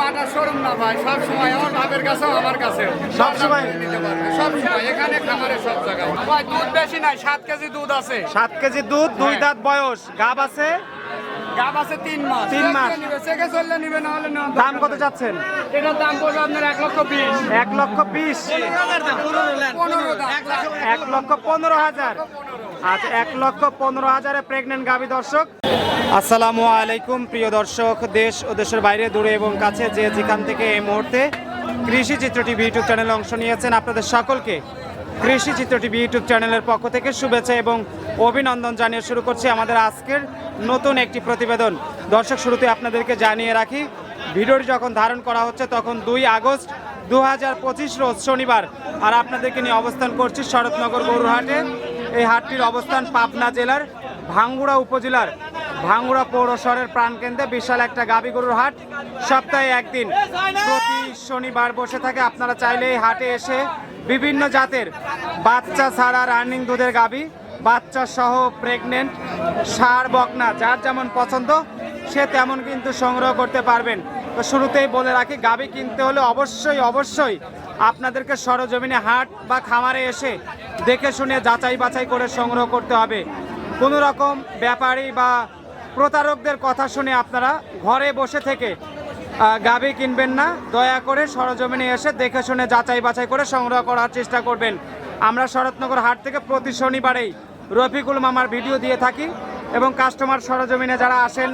হাটের শোরুম না ভাই, সব সময় আমার বাপের কাছেও আমার কাছেও সব সময়? নিতে পারবে সব সময়, এখানে খামারে সব জায়গায়। ভাই দুধ বেশি নাই, 7 কেজি দুধ আছে। 7 কেজি দুধ, 2 দাঁত বয়স, গাব আছে, গাব আছে 3 মাস। 3 মাস। নিবে সেকে চললে নিবে, না হলে না। দাম কত যাচ্ছেন? এটার দাম পড়বে আপনার 1,20,000। 1,20,000। 1,15,000। আচ্ছা, 1,15,000 প্রেগনেন্ট গাভী। দর্শক আসসালামু আলাইকুম, প্রিয় দর্শক, দেশ ও দেশের বাইরে, দূরে এবং কাছে, যে যেখান থেকে এই মুহূর্তে কৃষি চিত্র টিভি ইউটিউব চ্যানেলে অংশ নিয়েছেন, আপনাদের সকলকে কৃষি চিত্র টিভি ইউটিউব চ্যানেলের পক্ষ থেকে শুভেচ্ছা এবং অভিনন্দন জানিয়ে শুরু করছি আমাদের আজকের নতুন একটি প্রতিবেদন। দর্শক, শুরুতে আপনাদেরকে জানিয়ে রাখি, ভিডিওটি যখন ধারণ করা হচ্ছে তখন 2 আগস্ট 2025 রোজ শনিবার, আর আপনাদেরকে নিয়ে অবস্থান করছি শরৎনগর গরুর হাটে। এই হাটটির অবস্থান পাবনা জেলার ভাঙ্গুড়া উপজেলার ভাঙ্গুড়া পৌরশহরের প্রাণকেন্দ্রে বিশাল একটা গাভী গরুর হাট। সপ্তাহে একদিন প্রতি শনিবার বসে থাকে। আপনারা চাইলে এই হাটে এসে বিভিন্ন জাতের বাচ্চা ছাড়া রানিং দুধের গাভী, বাচ্চা সহ প্রেগনেন্ট, ষাঁড়, বকনা, যার যেমন পছন্দ সে তেমন কিন্তু সংগ্রহ করতে পারবেন। তো শুরুতেই বলে রাখি, গাভী কিনতে হলে অবশ্যই আপনাদেরকে সরজমিনে হাট বা খামারে এসে দেখে শুনে যাচাই বাছাই করে সংগ্রহ করতে হবে। কোনো রকম ব্যাপারী বা প্রতারকদের কথা শুনে আপনারা ঘরে বসে থেকে গাভী কিনবেন না। দয়া করে সরজমিনে এসে দেখে শুনে যাচাই বাছাই করে সংগ্রহ করার চেষ্টা করবেন। আমরা শরৎনগর হাট থেকে প্রতি শনিবারেই রফিকুল মামার ভিডিও দিয়ে থাকি এবং কাস্টমার সরজমিনে যারা আসেন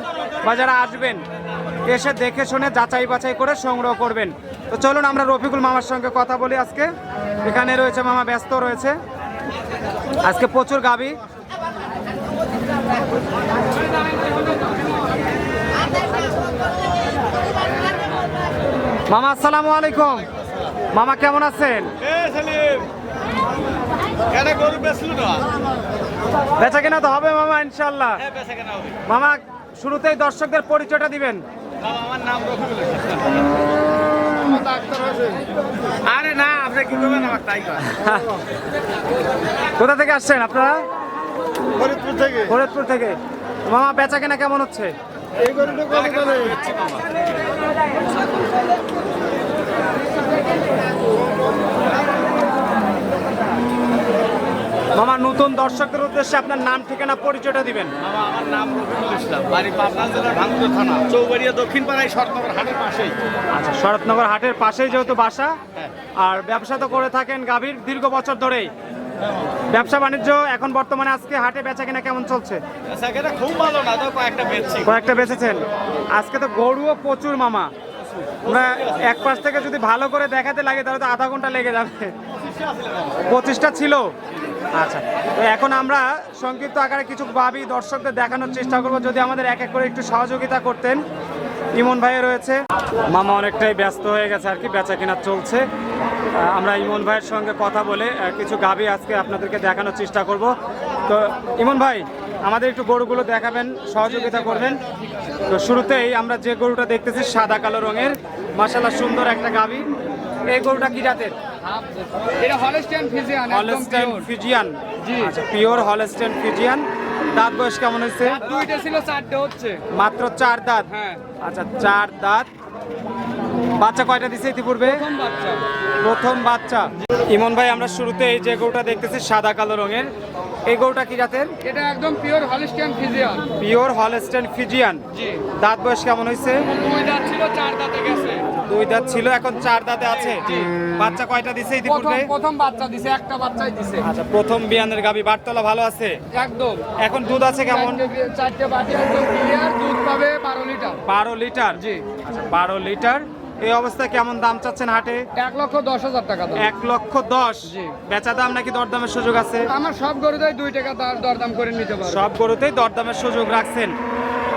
বা যারা আসবেন এসে দেখে শুনে যাচাই বাছাই করে সংগ্রহ করবেন। তো চলুন আমরা রফিকুল মামার সঙ্গে কথা বলি। আজকে এখানে রয়েছে মামা, ব্যস্ত রয়েছে আজকে, প্রচুর গাভী। মামা আসসালামু আলাইকুম। মামা কেমন আছেন? বেচা কেনা তো হবে মামা ইনশাল্লাহ। মামা শুরুতেই দর্শকদের পরিচয়টা দিবেন। আমার নাম রফিকুল ইসলাম। আরে না, আপনি কি করবেন আমার তাই কর। কোথা থেকে আসছেন আপনারা? ফরিদপুর থেকে। ফরিদপুর থেকে। মামা বেচা কেনা কেমন হচ্ছে? এই গরুটা কত করে? মামা নতুন দর্শকদের উদ্দেশ্যে আপনার নাম, ঠিকানা, পরিচয়টা দিবেন। আমার নাম রফিকুল ইসলাম, বাড়ি পাবনা জেলার ভাঙ্গুড়া থানা, চৌবাড়িয়া দক্ষিণ পাড়ায়, শরৎনগর হাটের পাশেই। আচ্ছা, শরৎনগর হাটের পাশেই যেহেতু বাসা, আর ব্যবসা তো করে থাকেন গাভীর দীর্ঘ বছর ধরেই। ব্যবসা বাণিজ্য এখন বর্তমানে আজকে হাটে বেচা কিনা কেমন চলছে? সেখানে খুব ভালো না, তো কয়েকটা বেচেছেন। আজকে তো গরুও প্রচুর মামা। আমরা এক পাশ থেকে যদি ভালো করে দেখাতে লাগে তাহলে তো আধা ঘন্টা লেগে যাবে। 25টা ছিল। আচ্ছা, তো এখন আমরা সংক্ষিপ্ত আকারে কিছু গাভী দর্শকদের দেখানোর চেষ্টা করব। যদি আমাদের এক এক করে একটু সহযোগিতা করতেন। ইমন ভাই রয়েছে, মামা অনেকটাই ব্যস্ত হয়ে গেছে আর কি, বেচা কেনা চলছে। আমরা ইমন ভাইয়ের সঙ্গে কথা বলে কিছু গাভী আজকে আপনাদেরকে দেখানোর চেষ্টা করব। তো ইমন ভাই, আমাদের একটু গরুগুলো দেখাবেন, সহযোগিতা করবেন। তো শুরুতেই আমরা যে গরুটা দেখতেছি সাদা কালো রঙের, মাশাআল্লাহ সুন্দর একটা গাভী। এই গরুটা কি জাতের? এটা হলস্টাইন ফ্রিজিয়ান। Holstein Friesian. জি, আচ্ছা, পিওর হলস্টাইন ফ্রিজিয়ান। দাঁত বয়স কেমন হয়েছে? দুইটা ছিল, 4টে হচ্ছে। মাত্র 4 দাঁত? হ্যাঁ। আচ্ছা, 4 দাঁত। বাচ্চা কয়টা দিছে ইতিপূর্বে? প্রথম বাচ্চা। ইমন ভাই, আমরা শুরুতে এই যে গরুটা দেখতেছি সাদা কালো রঙের, এই গরুটা কি জাতের? এটা একদম pure Holstein Friesian. Pure Holstein Friesian. জি। দাঁত বয়স কেমন হয়েছে? 2 দাঁত ছিল, 4 দাঁতে গেছে। 2 দাঁত ছিল, এখন 4 দাঁতে আছে। বাচ্চা কয়টা দিছে ইতিপূর্বে? প্রথম বাচ্চা দিছে, একটা বাচ্চাই দিছে। আচ্ছা, প্রথম বিয়ানের গাভী, বাটতলা ভালো আছে একদম। এখন দুধ আছে কেমন? 4টে বাটি একদম ক্লিয়ার, দুধ পাবে 12 লিটার। 12 লিটার? জি। আচ্ছা, 12 লিটার। এই অবস্থায় কেমন দাম চাচ্ছেন হাটে? 1,10,000 টাকা দাম। 1,10,000। জি। বেচা দাম নাকি দরদামের সুযোগ আছে? আমার সব গরুতেই 2 টাকা দরদাম করে নিতে পারবে। সব গরুতেই দরদামের সুযোগ রাখছেন।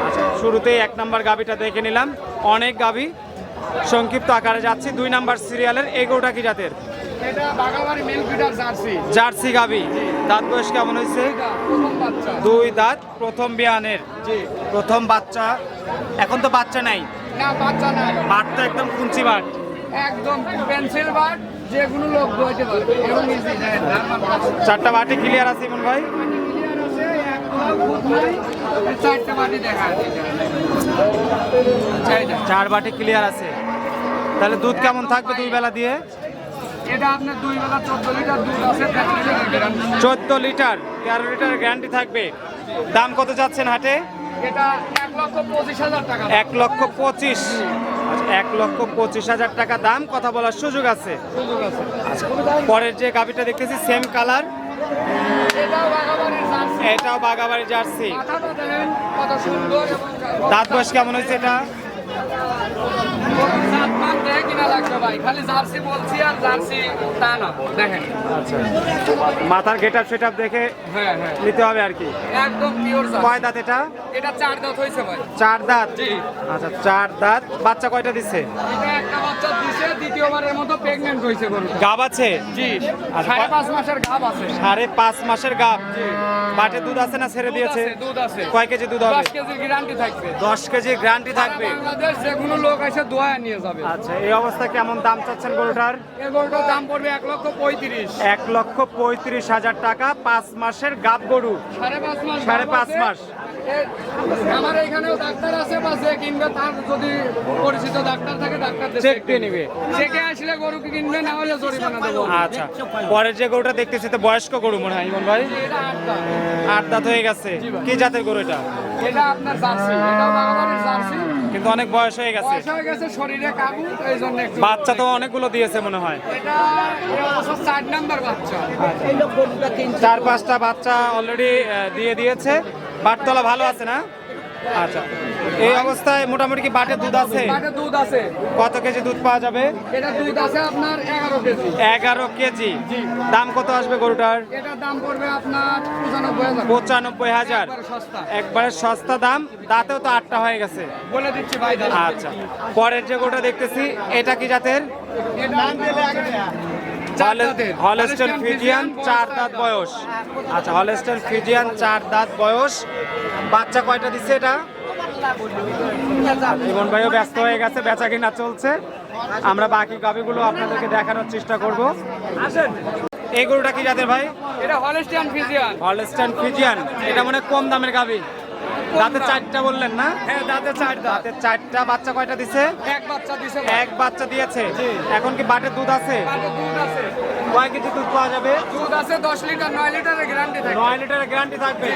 আচ্ছা, শুরুতেই 1 নাম্বার গাভীটা দেখে নিলাম। অনেক গাভী, সংক্ষিপ্ত আকারে যাচ্ছি। 2 নাম্বার সিরিয়ালের এই গরুটা কি জাতের? এটা Bagabari milk feeder jersey. Jersey গাভী। দাঁত বয়স কেমন হয়েছে? প্রথম বাচ্চা। 2 দাঁত, প্রথম বিয়ানের। জি। প্রথম বাচ্চা। এখন তো বাচ্চা নাই? না, বাচ্চা নাই। বাট তো একদম কুঞ্চি বাট, একদম পেন্সিল বাট, যে কোনো লোক বইতে পারবে এবং ইজি। 4টা বাটি ক্লিয়ার আছে ইমন ভাই? ক্লিয়ার আছে, একদম খুব নাই। 4টে বাটি দেখা। 4 বাটি ক্লিয়ার আছে। তাহলে দুধ কেমন থাকবে দুই বেলা দিয়ে? এটা আপনার 2 বেলা 14 লিটার দুধ আছে, 13 লিটার গ্যারান্টি। 14 লিটার 13 লিটারের গ্যারান্টি থাকবে। দাম কত যাচ্ছেন হাটে? এটা 1,25,000 টাকা। 1,25,000। আচ্ছা, 1,25,000 টাকা দাম, কথা বলার সুযোগ আছে। সুযোগ আছে। আচ্ছা, পরের যে গাভিটা দেখতেছি সেম কালার, এটাও বাগাবাড়ির জার্সি। এটাও বাগাবাড়ি জার্সি। মাথাটা দেখেন কত সুন্দর এবং দাঁত বয়স কেমন হয়েছে এটা? 7 মাস দেখে কিনা লাগবে ভাই, খালি জার্সি বলছি আর জার্সি তা না, দেখেন। আচ্ছা, মাথার গেটআপ সেটআপ দেখে হ্যাঁ হ্যাঁ, নিতে হবে আর কি। একদম পিওর জার্সি। কয় দাঁত এটা? এটা 4 দাঁত হয়েছে ভাই। 4 দাঁত। জি। আচ্ছা, 4 দাঁত। বাচ্চা কয়টা দিচ্ছে? এটা একটা বাচ্চা দিছে, দ্বিতীয়বারের মতো প্রেগন্যান্ট হয়েছে গরু। গাব আছে? জি, আচ্ছা, 5.5 মাসের গাব আছে। 5.5 মাসের গাব। বাটে দুধ আছে না ছেড়ে দিয়েছে? দুধ আছে। কয় কেজি দুধ হবে? 10 কেজি গ্যারান্টি থাকবে। 10 কেজি গ্যারান্টি থাকবে। সারা বাংলাদেশ যে কোনো লোক এসে দোয়া নিয়ে যাবে। আচ্ছা, এই অবস্থায় কেমন দাম চাচ্ছেন গরুটার? এই গরুটার দাম পড়বে 1,35,000। 1,35,000 টাকা। 5 মাসের গাব গরু। 5.5 মাস। 5.5 মাস। আমার এখানেও ডাক্তার আছে, বা যে কিনবে তার যদি পরিচিত ডাক্তার থাকে, ডাক্তার চেক দিয়ে নিবে। চেকে আসলে গরু কিনবে, না হলে জরিমানা দেবো। আচ্ছা, পরের যে গরুটা দেখতেছি তো বয়স্ক গরু মনে হয় ইমন ভাই। এটা 8 দাঁত। 8 দাঁত হয়ে গেছে। কি জাতের গরু এটা? এটা আপনার জার্সি, এটাও বাগাবাড়ির জার্সি। কিন্তু অনেক বয়স হয়ে গেছে। বয়স হয়ে গেছে, শরীরে কাবু, এই জন্য একটু। বাচ্চা তো অনেকগুলো দিয়েছে মনে হয়। এটা 4 নাম্বার বাচ্চা। 4-5টা বাচ্চা অলরেডি দিয়ে দিয়েছে। বাটতলা ভালো আছে না? আচ্ছা, এই অবস্থায় মোটামুটি কি বাটে দুধ আছে? বাটে দুধ আছে। কত কেজি দুধ পাওয়া যাবে? এটা দুধ আছে আপনার 11 কেজি। 11 কেজি। দাম কত আসবে গরুটার? এটার দাম পড়বে আপনার 95,000। 95,000। একবারে সস্তা। একবারে সস্তা দাম। দাঁতেও তো 8টা হয়ে গেছে। বলে দিচ্ছি ভাই দাদা। আচ্ছা, পরের যে গরুটা দেখতেছি এটা কি জাতের? হলস্টেইন ফ্রিজিয়ান, 4 দাঁত বয়স। আচ্ছা, হলস্টেইন ফ্রিজিয়ান 4 দাঁত বয়স। বাচ্চা কয়টা দিচ্ছে এটা? জীবন ভাইও ব্যস্ত হয়ে গেছে, বেচা কিনা চলছে। আমরা বাকি গাভিগুলো আপনাদেরকে দেখানোর চেষ্টা করব। এই গরুটা কি জাতের ভাই? এটা হলস্টিয়ান ফ্রিজিয়ান। Holstein Friesian. এটা মনে হয় কম দামের গাভি। দাঁতে 4টা বললেন না? হ্যাঁ, দাঁতে 4 দাঁত। দাঁতে 4টা। বাচ্চা কয়টা দিছে? এক বাচ্চা দিছে। এক বাচ্চা দিয়েছে। এখন কি বাটে দুধ আছে? বাটে দুধ আছে। কয় কেজি দুধ পাওয়া যাবে? দুধ আছে 10 লিটার, 9 লিটারের গ্যারান্টি থাকে। 9 লিটারের গ্যারান্টি থাকবে।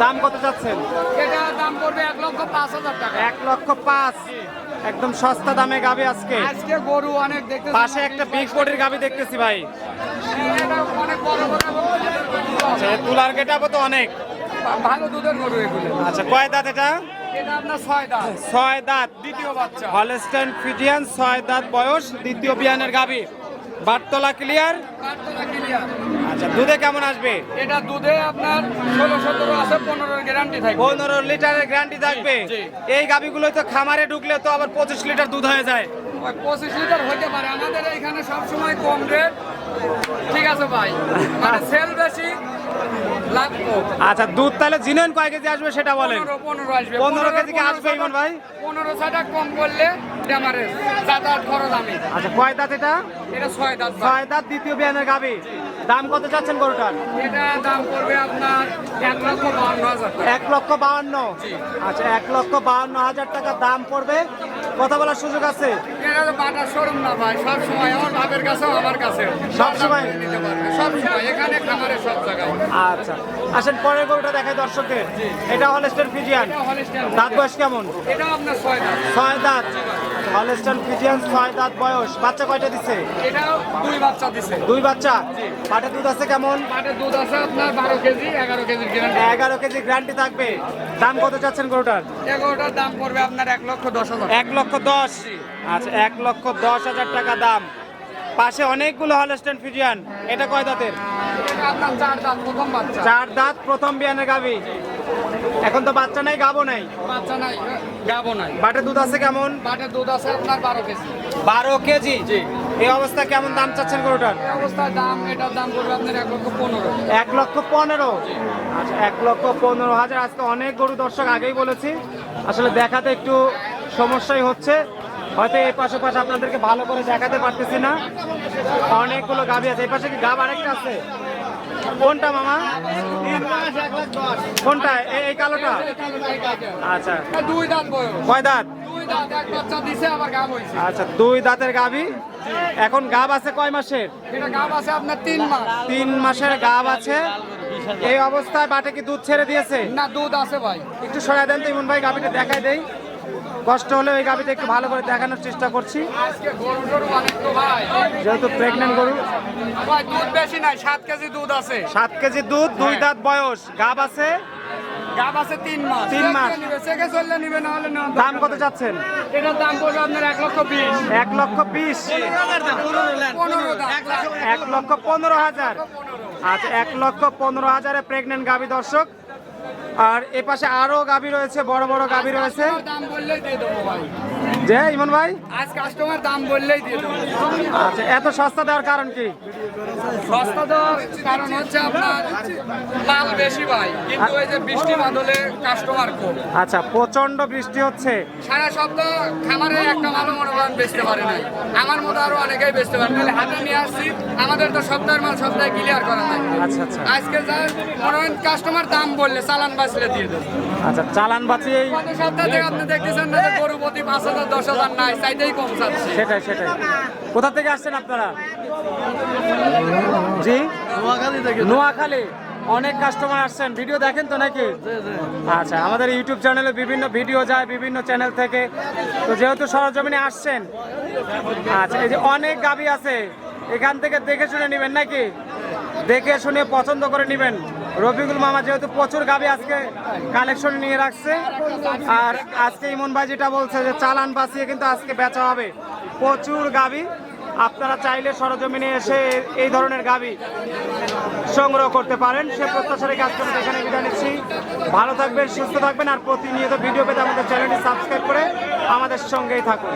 দাম কত চাচ্ছেন? এটা দাম পড়বে 1,05,000 টাকা। 1,05,000। একদম সস্তা দামে গাবি আজকে। আজকে গরু অনেক দেখতে পাশে একটা বিগ বডির গাবি দেখতেছি ভাই। এটা অনেক বড় বড় এবং আচ্ছা, তুলার গেটাপও তো অনেক। ভালো দুধের গরু এগুলো। আচ্ছা, কয় দাঁত এটা? এটা আপনার 6 দাঁত। 6 দাঁত। দ্বিতীয় বাচ্চা। হলস্টেইন ফ্রিজিয়ান 6 দাঁত বয়স, দ্বিতীয় বিয়ানের গাবি। বাটতলা ক্লিয়ার। কাঠতলা ক্লিয়ার। আচ্ছা, দুধে কেমন আসবে? এটা দুধে আপনার 16-17 আছে, 15 গ্যারান্টি থাকবে। 15 লিটারের গ্যারান্টি থাকবে। জি। এই গাবিগুলো তো খামারে ঢুকলে তো আবার 25 লিটার দুধ হয়ে যায়। 25 লিটার হতে পারে। আমাদের এখানে সবসময় কম রেট। ঠিক আছে ভাই, মানে সেল বেশি, লাভ কম। আচ্ছা, দুধ তাহলে জিনেন কয় কেজি আসবে সেটা বলেন। 15 আসবে। 15 কেজি কি আসবে ইমন ভাই? 15 টাকা কম করলে ড্যামারেজ যাতায়াত খরচ আমি। আচ্ছা, কয় দাঁত এটা? এটা 6 দাঁত ভাই। 6 দাঁত, দ্বিতীয় বিয়ানের গাবি। দাম কত চাচ্ছেন গরুটার? এটা দাম পড়বে আপনার 1,52,000 টাকা। 1,52,000। জি। আচ্ছা, 1,52,000 টাকা দাম পড়বে। কথা বলার সুযোগ আছে? এটা তো বাটার শোরুম না ভাই, সব সময় আমার বাপের কাছেও আমার কাছে সব সময়? নিতে পারবে, সব সময় এখানে খামারে সব জায়গায়। আচ্ছা, আসেন পরের গরুটা দেখাই দর্শকদের। এটা হলস্টেইন ফ্রিজিয়ান। এটা হলস্টিয়ান। দাঁত বয়স কেমন? এটা আপনার 6 দাঁত। 6 দাঁত। হলস্টেইন ফ্রিজিয়ান 6 দাঁত বয়স। বাচ্চা কয়টা দিচ্ছে? এটাও 2 বাচ্চা দিছে। 2 বাচ্চা। বাটে দুধ আছে কেমন? পাটে দুধ আছে আপনার 12 কেজি, 11 কেজির গ্যারান্টি। 11 কেজি গ্যারান্টি থাকবে। দাম কত চাচ্ছেন গরুটার? এগারোটার দাম পড়বে আপনার 1,10,000। 1,10,000। আচ্ছা, 1,10,000 টাকা দাম। পাশে অনেকগুলো হলস্টেইন ফ্রিজিয়ান। এটা কয় দাঁতের? এটা আপনার 4 দাঁত, প্রথম বাচ্চা। 4 দাঁত, প্রথম বিয়ানের গাভি। এখন তো বাচ্চা নাই, গাবো নাই। বাচ্চা নাই, গাবো নাই। বাটে দুধ আছে কেমন? পাটে দুধ আছে আপনার 12 কেজি। 12 কেজি। এই অবস্থা কেমন দাম চাচ্ছেন গরুটার? এই অবস্থায় দাম, এটার দাম পড়বে আপনার 1,15,000। 1,15,000। আচ্ছা, 1,15,000। আজকে অনেক গরু দর্শক আগেই বলেছি, আসলে দেখাতে একটু সমস্যাই হচ্ছে। হয়তো এই পাশে পাশে আপনাদেরকে ভালো করে দেখাতে পারতেছি না। অনেকগুলো গাভি আছে। এই পাশে কি গাভ আরেকটা আছে? কোনটা মামা? কোনটা? এই কালোটা? আচ্ছা, 2 দাঁত বয়স। কয় দাঁত? 2 দুই দাঁত এক বাচ্চা দিছে আবার গাব হইছে। আচ্ছা 2 দাঁতের গাভী। এখন গাব আছে কয় মাসের? এটা গাব আছে আপনার 3 মাস। 3 মাসের গাব আছে। এই অবস্থায় বাটে কি দুধ ছেড়ে দিয়েছে? না দুধ আছে ভাই। একটু সরাই দেন তো ইমন ভাই, গাভীটা দেখাই দেই। কষ্ট হলে ওই গাভীটা একটু ভালো করে দেখানোর চেষ্টা করছি, আজকে গরু টরু অনেক তো ভাই। যেহেতু প্রেগনেন্ট গরু। ভাই দুধ বেশি নাই, 7 কেজি দুধ আছে। 7 কেজি দুধ, 2 দাঁত বয়স, গাব আছে। গাব আছে 3 মাস। 3 মাস। সেকে চললে নিবে না হলে না। দাম কত যাচ্ছেন? এটার দাম পড়বে আপনার 1,20,000। 1,20,000। 15 দাম। 1,15,000। আচ্ছা 1,15,000 প্রেগনেন্ট গাভী দর্শক। আর এ পাশে আরো গাভী রয়েছে, বড় বড় গাভী রয়েছে। দাম বললেই দিয়ে দেবো ভাই। যে ইমন ভাই, আজ কাস্টমার দাম বললেই দিয়ে দেবো। আচ্ছা এত সস্তা দেওয়ার কারণ কি? সস্তা দেওয়ার কারণ হচ্ছে আপনার মাল বেশি ভাই, কিন্তু ওই যে বৃষ্টি বাদলে কাস্টমার কম। আচ্ছা প্রচন্ড বৃষ্টি হচ্ছে। সারা সপ্তাহ খামারে একটা মালও মনে করেন বেচতে পারে নাই। আমার মতো আরো অনেকেই বেচতে পারে, তাহলে হাতে নিয়ে আসছি। আমাদের তো সপ্তাহের মাল সপ্তাহে ক্লিয়ার করা নাই। আচ্ছা আচ্ছা আজকে যা মনে করেন কাস্টমার দাম বললে চালান বাঁচলে দিয়ে দেবো। আচ্ছা চালান বাঁচি এই গত সপ্তাহ থেকে আপনি দেখতেছেন না যে গরু প্রতি 5,000 10,000 নাই, চাইতেই কম চাচ্ছে। সেটাই সেটাই। কোথা থেকে আসছেন আপনারা? জি নোয়াখালী। অনেক কাস্টমার আসছেন, ভিডিও দেখেন তো নাকি? আচ্ছা আমাদের ইউটিউব চ্যানেলে বিভিন্ন ভিডিও যায় বিভিন্ন চ্যানেল থেকে, তো যেহেতু সরজমিনে আসছেন, আচ্ছা এই যে অনেক গাভী আছে, এখান থেকে দেখে শুনে নেবেন নাকি? দেখে শুনে পছন্দ করে নেবেন। রফিকুল মামা যেহেতু প্রচুর গাভী আজকে কালেকশন নিয়ে রাখছে, আর আজকে ইমন ভাই যেটা বলছে যে চালান বাঁচিয়ে কিন্তু আজকে বেচা হবে প্রচুর গাভী। আপনারা চাইলে সরজমিনে এসে এই ধরনের গাভী সংগ্রহ করতে পারেন। সে প্রত্যাশা রেখে আজকে আমরা এখানে বিদায় নিচ্ছি। ভালো থাকবেন, সুস্থ থাকবেন, আর প্রতিনিয়ত ভিডিও পেতে আমাদের চ্যানেলটি সাবস্ক্রাইব করে আমাদের সঙ্গেই থাকুন।